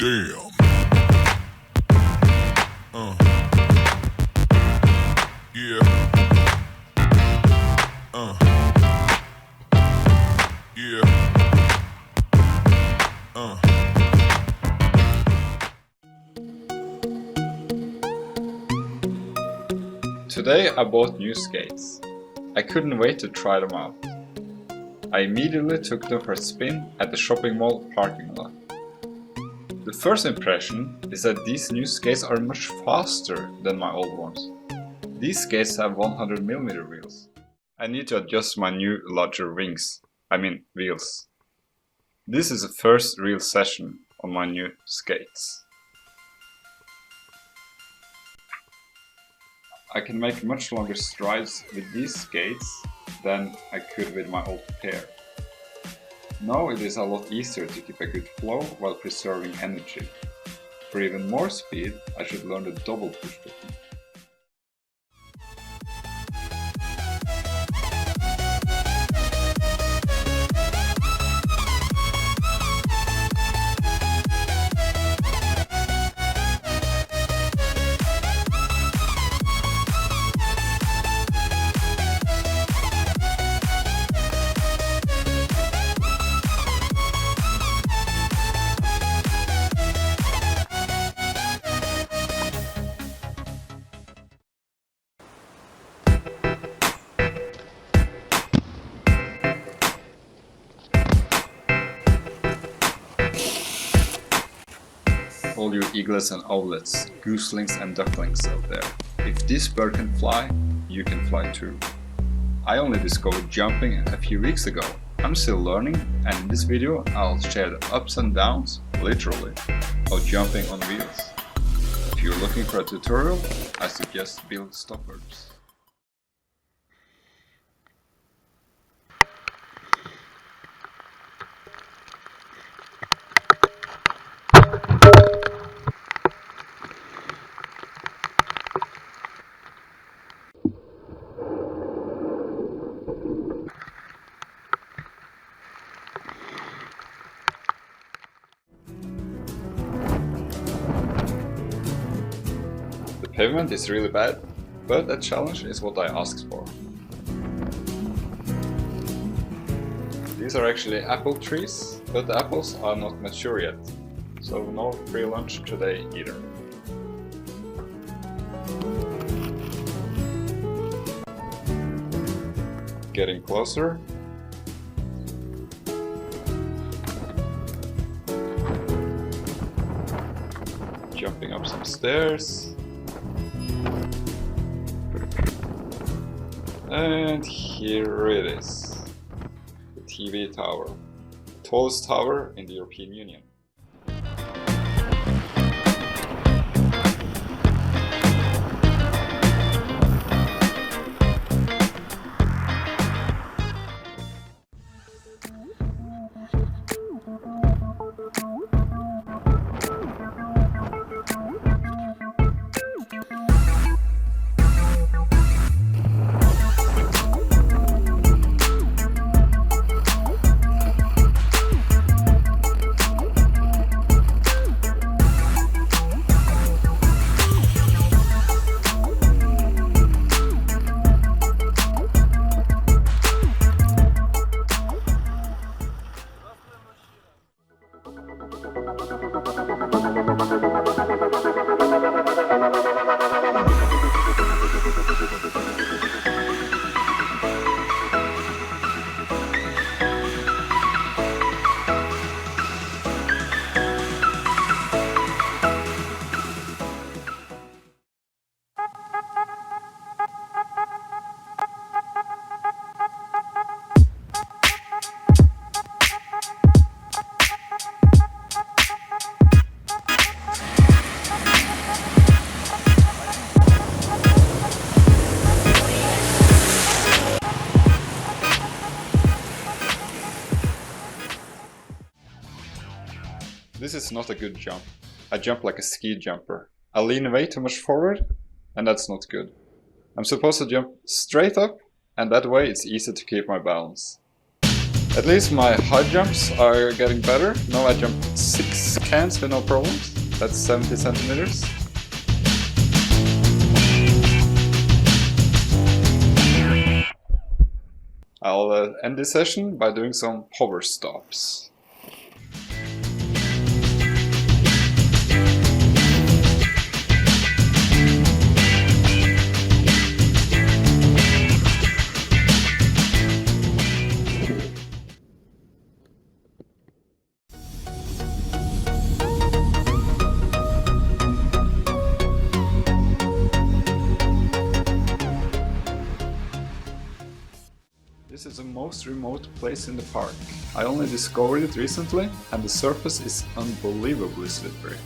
Damn. Yeah. Yeah. Today I bought new skates. I couldn't wait to try them out. I immediately took them for a spin at the shopping mall parking lot. The first impression is that these new skates are much faster than my old ones. These skates have 100mm wheels. I need to adjust my new larger wheels. This is the first real session on my new skates. I can make much longer strides with these skates than I could with my old pair. Now it is a lot easier to keep a good flow while preserving energy. For even more speed, I should learn the double push technique. All you eaglets and owlets, gooselings and ducklings out there. If this bird can fly, you can fly too. I only discovered jumping a few weeks ago. I'm still learning, and in this video I'll share the ups and downs, literally, of jumping on wheels. If you're looking for a tutorial, I suggest build stoppers. The pavement is really bad, but that challenge is what I asked for. These are actually apple trees, but the apples are not mature yet, so no free lunch today either. Getting closer. Jumping up some stairs. And here it is, the TV tower, the tallest tower in the European Union. This is not a good jump. I jump like a ski jumper. I lean way too much forward, and that's not good. I'm supposed to jump straight up, and that way it's easy to keep my balance. At least my high jumps are getting better. Now I jump 6 cans with no problems. That's 70 centimeters. I'll end this session by doing some power stops. This is the most remote place in the park. I only discovered it recently and the surface is unbelievably slippery.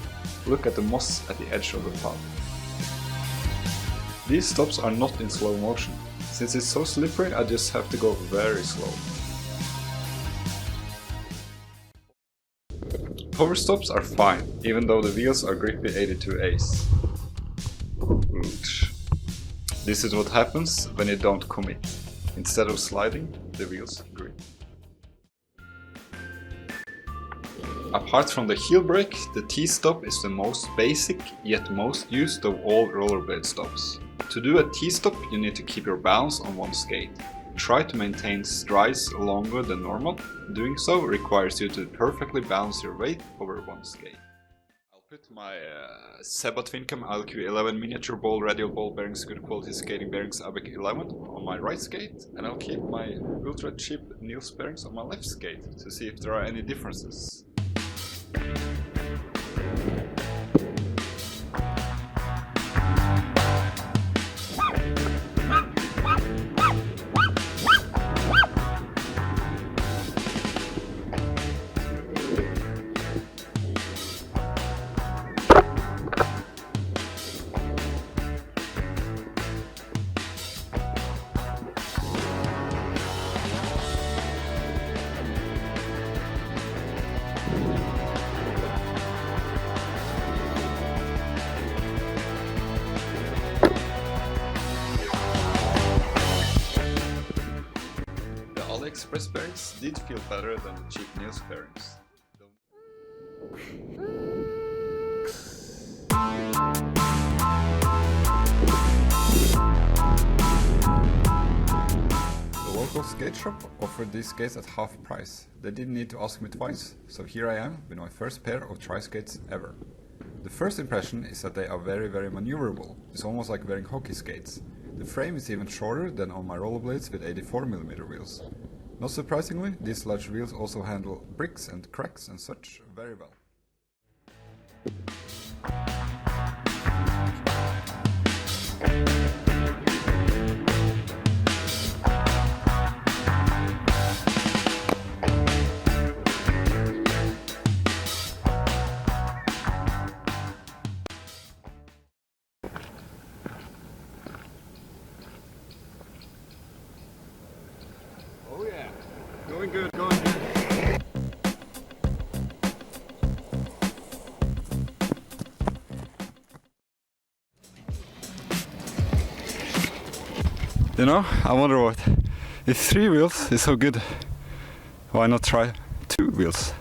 Look at the moss at the edge of the path. These stops are not in slow motion. Since it's so slippery, I just have to go very slow. Power stops are fine, even though the wheels are grippy 82As. Ouch. This is what happens when you don't commit. Instead of sliding, the wheels grip. Apart from the heel brake, the T-stop is the most basic yet most used of all rollerblade stops. To do a T-stop, you need to keep your balance on one skate. Try to maintain strides longer than normal. Doing so requires you to perfectly balance your weight over one skate. I'll put my Seba Twincam LQ11 miniature ball radial ball bearings good quality skating bearings ABEC 11 on my right skate, and I'll keep my ultra cheap Niels bearings on my left skate to see if there are any differences. Express bearings did feel better than the cheap Niels bearings. The local skate shop offered these skates at half price. They didn't need to ask me twice, so here I am with my first pair of tri-skates ever. The first impression is that they are very maneuverable. It's almost like wearing hockey skates. The frame is even shorter than on my rollerblades with 84mm wheels. Not surprisingly, these large wheels also handle bricks and cracks and such very well. Oh yeah, going good, going good. You know, I wonder what, if 3 wheels is so good, why not try 2 wheels?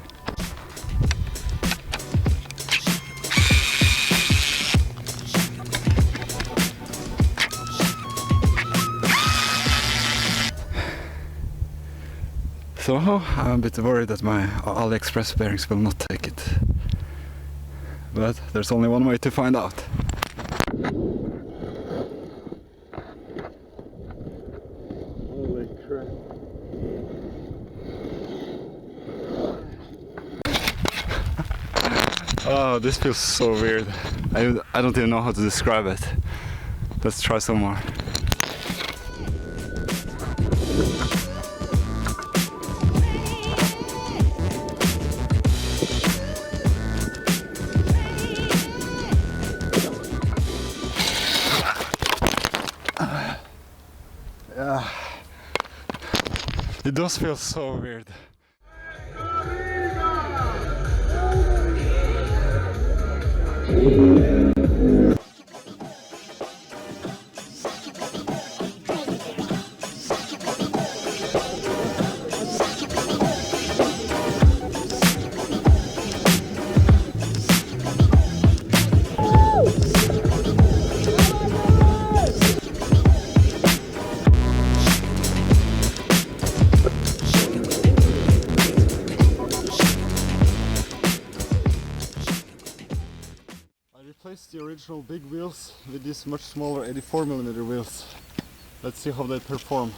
Somehow I'm a bit worried that my AliExpress bearings will not take it. But there's only one way to find out. Holy crap. Oh, this feels so weird. I don't even know how to describe it. Let's try some more. It does feel so weird. the original big wheels with these much smaller 84mm wheels. Let's see how they perform.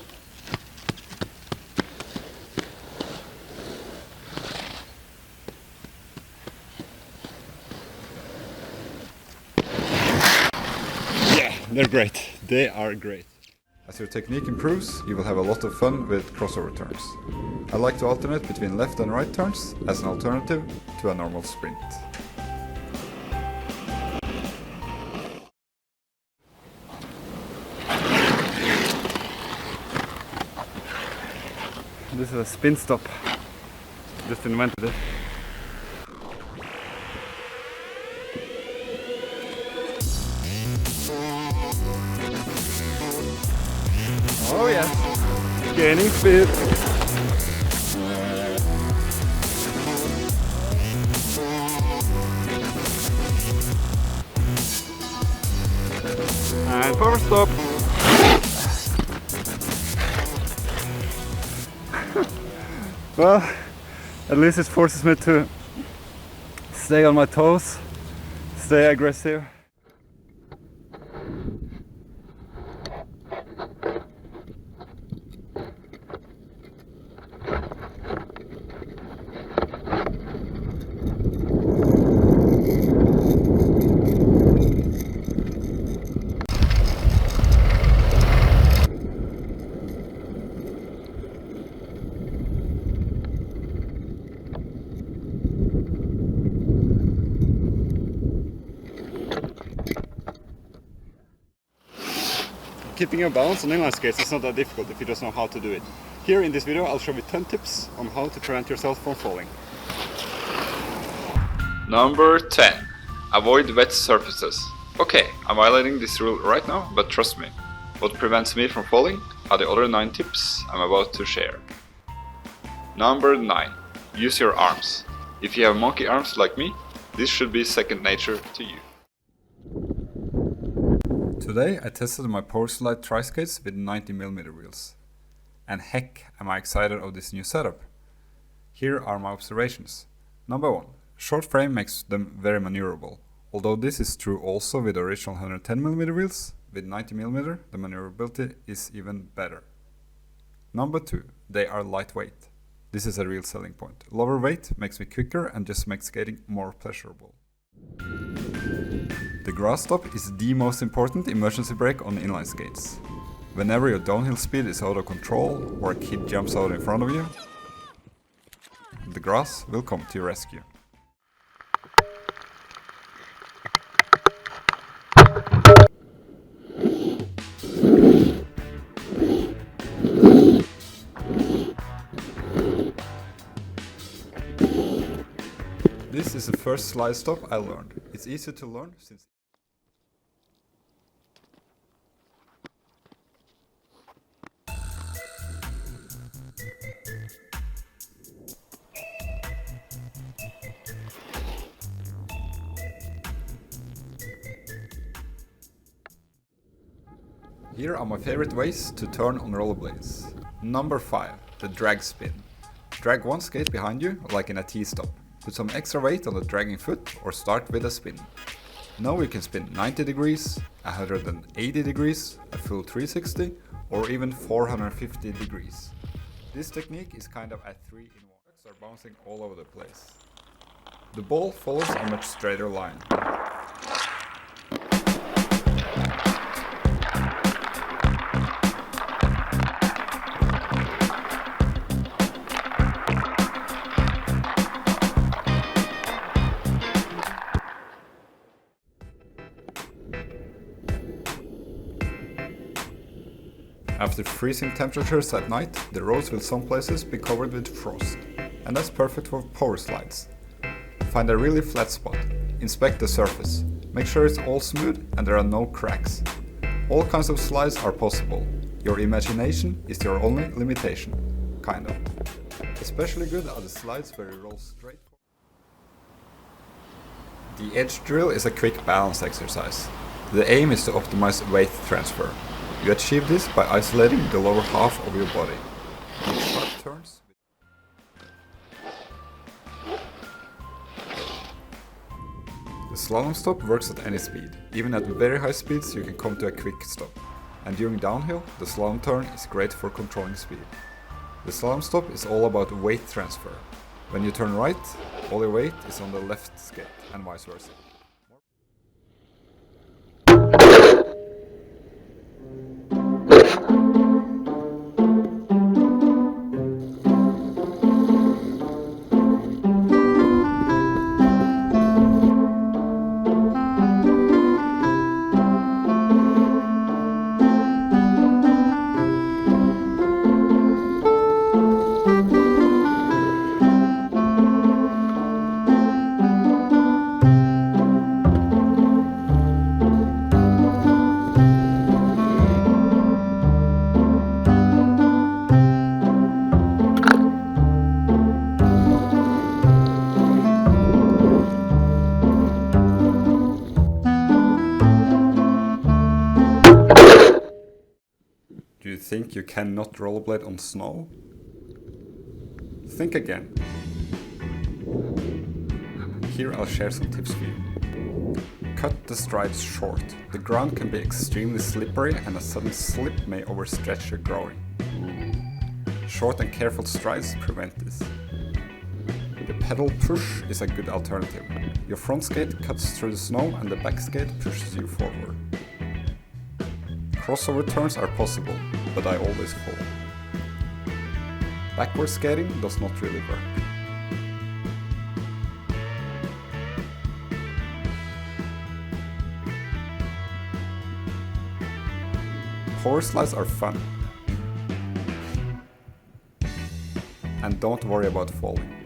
Yeah, they're great. They are great. As your technique improves, you will have a lot of fun with crossover turns. I like to alternate between left and right turns as an alternative to a normal sprint. This is a spin stop. Just invented it. Oh yeah, gaining speed. And power stop. Well, at least it forces me to stay on my toes, stay aggressive. Keeping your balance on inline skates is not that difficult if you just know how to do it. Here in this video I'll show you 10 tips on how to prevent yourself from falling. Number 10. Avoid wet surfaces. Okay, I'm violating this rule right now, but trust me, what prevents me from falling are the other 9 tips I'm about to share. Number 9. Use your arms. If you have monkey arms like me, this should be second nature to you. Today I tested my power slide tri-skates with 90mm wheels. And heck am I excited of this new setup. Here are my observations. Number 1. Short frame makes them very maneuverable. Although this is true also with the original 110mm wheels, with 90mm the maneuverability is even better. Number 2. They are lightweight. This is a real selling point. Lower weight makes me quicker and just makes skating more pleasurable. The grass stop is the most important emergency brake on inline skates. Whenever your downhill speed is out of control or a kid jumps out in front of you, the grass will come to your rescue. This is the first slide stop I learned. It's easy to learn since Here are my favorite ways to turn on rollerblades. Number 5. The drag spin. Drag one skate behind you like in a T-stop. Put some extra weight on the dragging foot or start with a spin. Now you can spin 90 degrees, 180 degrees, a full 360 or even 450 degrees. This technique is kind of a 3-in-1. Trucks are bouncing all over the place. The ball follows a much straighter line. After freezing temperatures at night, the roads will some places be covered with frost, and that's perfect for power slides. Find a really flat spot, inspect the surface, make sure it's all smooth and there are no cracks. All kinds of slides are possible. Your imagination is your only limitation, kind of. Especially good are the slides where you roll straight. The edge drill is a quick balance exercise. The aim is to optimize weight transfer. You achieve this by isolating the lower half of your body. Make sharp turns. The slalom stop works at any speed. Even at very high speeds you can come to a quick stop. And during downhill, the slalom turn is great for controlling speed. The slalom stop is all about weight transfer. When you turn right, all your weight is on the left skate and vice versa. Do you think you cannot rollerblade on snow? Think again. Here I'll share some tips for you. Cut the strides short. The ground can be extremely slippery and a sudden slip may overstretch your groin. Short and careful strides prevent this. The pedal push is a good alternative. Your front skate cuts through the snow and the back skate pushes you forward. Crossover turns are possible, but I always fall. Backward skating does not really work. Power slides are fun. And don't worry about falling.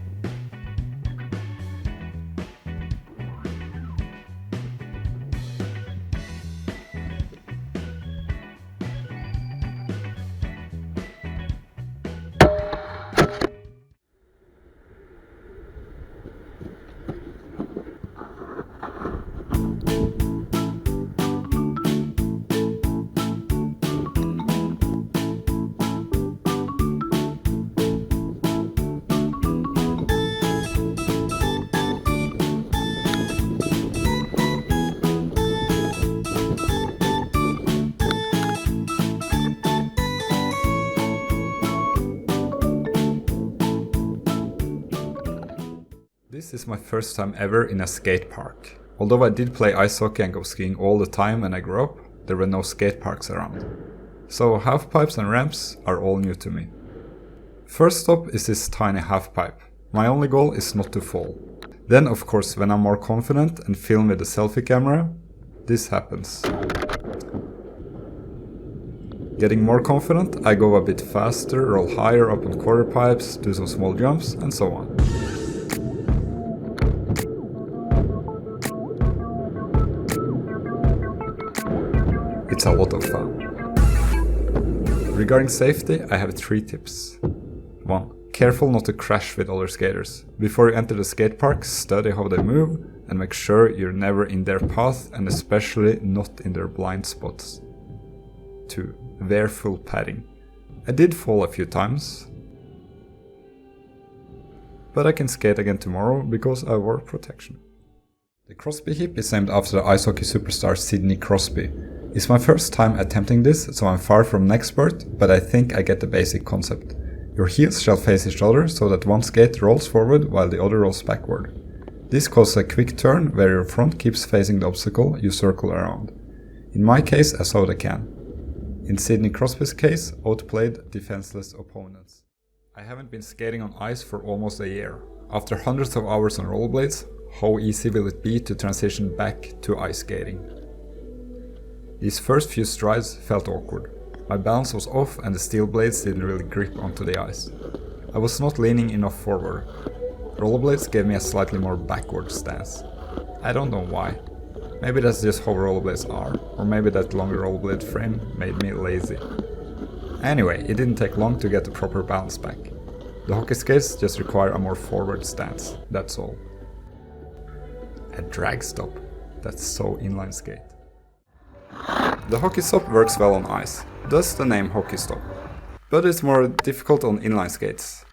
This is my first time ever in a skate park. Although I did play ice hockey and go skiing all the time when I grew up, there were no skate parks around. So halfpipes and ramps are all new to me. First stop is this tiny halfpipe. My only goal is not to fall. Then of course when I'm more confident and film with the selfie camera, this happens. Getting more confident, I go a bit faster, roll higher up on quarter pipes, do some small jumps and so on. It's a lot of fun. Regarding safety, I have 3 tips. 1. Careful not to crash with other skaters. Before you enter the skate park, study how they move and make sure you're never in their path and especially not in their blind spots. 2. Wear full padding. I did fall a few times, but I can skate again tomorrow because I wore protection. The Crosby hip is named after the ice hockey superstar Sidney Crosby. It's my first time attempting this, so I'm far from an expert, but I think I get the basic concept. Your heels shall face each other so that one skate rolls forward while the other rolls backward. This causes a quick turn where your front keeps facing the obstacle you circle around. In my case, a soda can. In Sidney Crosby's case, outplayed defenseless opponents. I haven't been skating on ice for almost a year. After hundreds of hours on rollerblades, how easy will it be to transition back to ice skating? These first few strides felt awkward. My balance was off and the steel blades didn't really grip onto the ice. I was not leaning enough forward. Rollerblades gave me a slightly more backward stance. I don't know why. Maybe that's just how rollerblades are, or maybe that longer rollerblade frame made me lazy. Anyway, it didn't take long to get the proper balance back. The hockey skates just require a more forward stance, that's all. A drag stop. That's so inline skate. The hockey stop works well on ice, thus the name hockey stop. But it's more difficult on inline skates.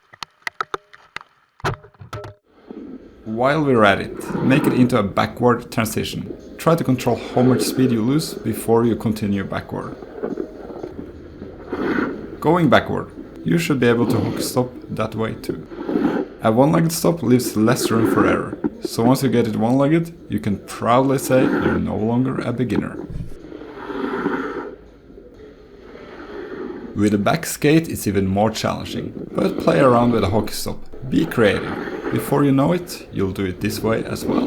While we're at it, make it into a backward transition. Try to control how much speed you lose before you continue backward. Going backward, you should be able to hook stop that way too. A one-legged stop leaves less room for error, so once you get it one-legged, you can proudly say you're no longer a beginner. With a back skate it's even more challenging, but play around with a hockey stop. Be creative. Before you know it, you'll do it this way as well.